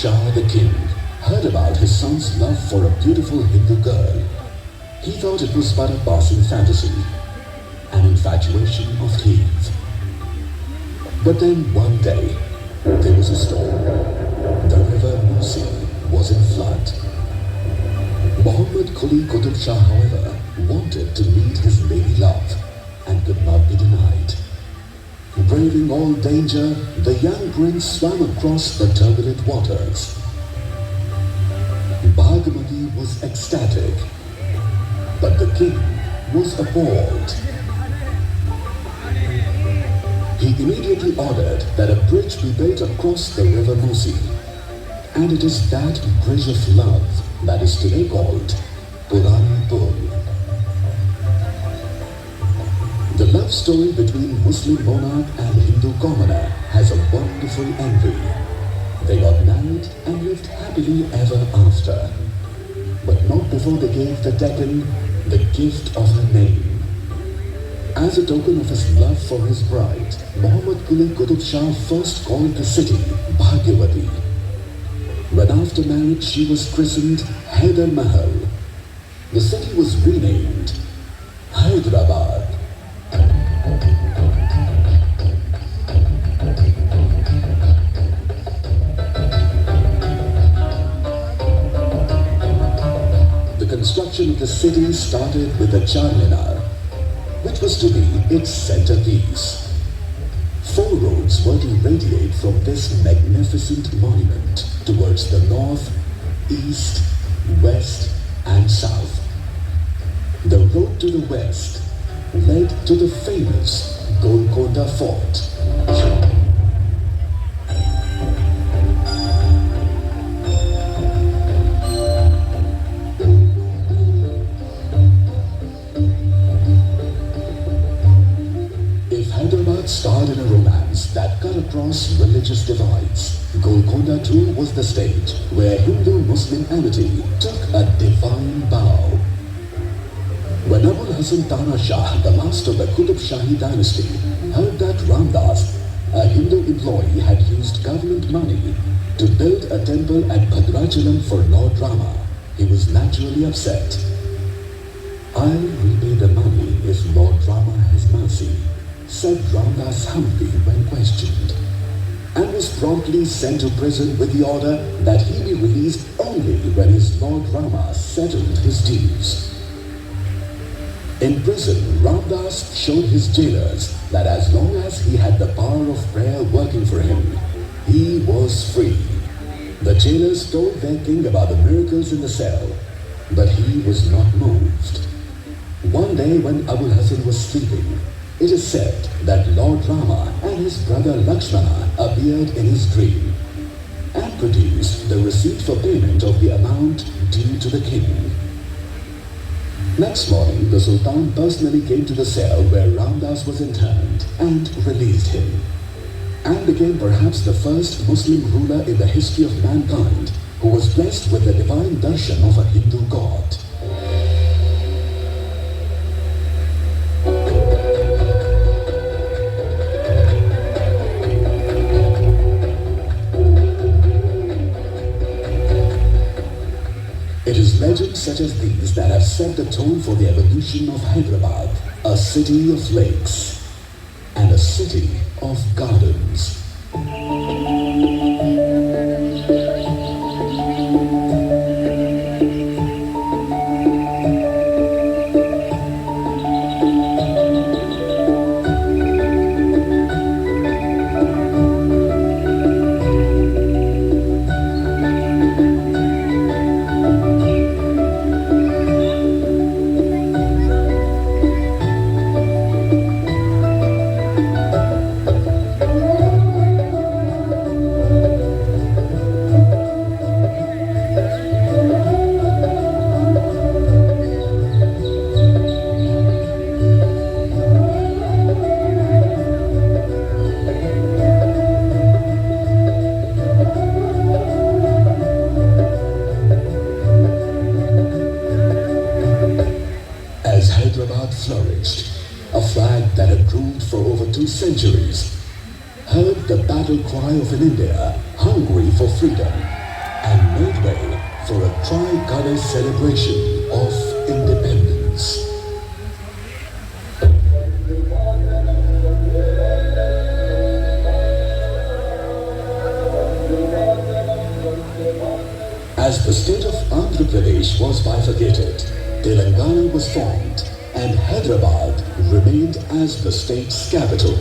Shah the king heard about his son's love for a beautiful Hindu girl. He thought it was but a passing fantasy, an infatuation of Eve. But then one day, there was a storm. The river Musi was in flood. Muhammad Quli Qutb Shah, however, wanted to meet his lady love and could not be denied. Braving all danger, the young prince swam across the turbulent waters. Bhartendu was ecstatic, but the king was appalled. He immediately ordered that a bridge be built across the river Musi, and it is that bridge of love that is today called Purani Pul. The love story between Muslim monarch and Hindu commoner has a wonderful ending. They got married and lived happily ever after. But not before they gave the Deccan the gift of her name. As a token of his love for his bride, Muhammad Quli Qutb Shah first called the city Bhagyavati. When after marriage she was christened Hyder Mahal, the city was renamed Hyderabad. The construction of the city started with the Charminar, which was to be its centerpiece. 4 roads were to radiate from this magnificent monument towards the north, east, west and south. The road to the west led to the famous Golconda Fort. If Hyderabad starred in a romance that cut across religious divides, Golconda too was the stage where Hindu-Muslim amity took a divine bow. When Hussain Shah, the last of the Qutb Shahi dynasty, heard that Ramdas, a Hindu employee, had used government money to build a temple at Bhadrachalam for Lord Rama, he was naturally upset. "I'll repay the money if Lord Rama has mercy," said Ramdas humbly when questioned, and was promptly sent to prison with the order that he be released only when his Lord Rama settled his dues. In prison, Ramdas showed his jailers that as long as he had the power of prayer working for him, he was free. The jailers told their king about the miracles in the cell, but he was not moved. One day when Abu Hassan was sleeping, it is said that Lord Rama and his brother Lakshmana appeared in his dream and produced the receipt for payment of the amount due to the king. Next morning, the Sultan personally came to the cell where Ramdas was interned and released him, and became perhaps the first Muslim ruler in the history of mankind who was blessed with the divine darshan of a Hindu god. It is legends such as these that have set the tone for the evolution of Hyderabad, a city of lakes and a city of gardens. Flourished, a flag that had ruled for over 2 centuries, heard the battle cry of an India hungry for freedom and made way for a tri-color celebration of independence. As the state of Andhra Pradesh was bifurcated, Telangana was formed and Hyderabad remained as the state's capital.